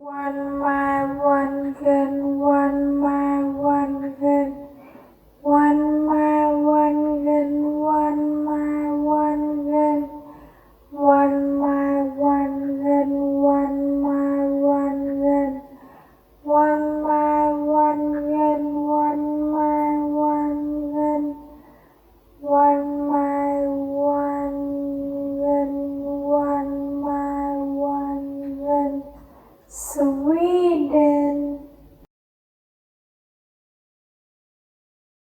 วันมาวันเกินวันมาวันเกินวันมาวันเกินวันมาวันเกินวันมาวันเกินวันมาวันเกินวันมาวันเกินวันมาวันเกินวันมาวันเกินวันมาวันเกิน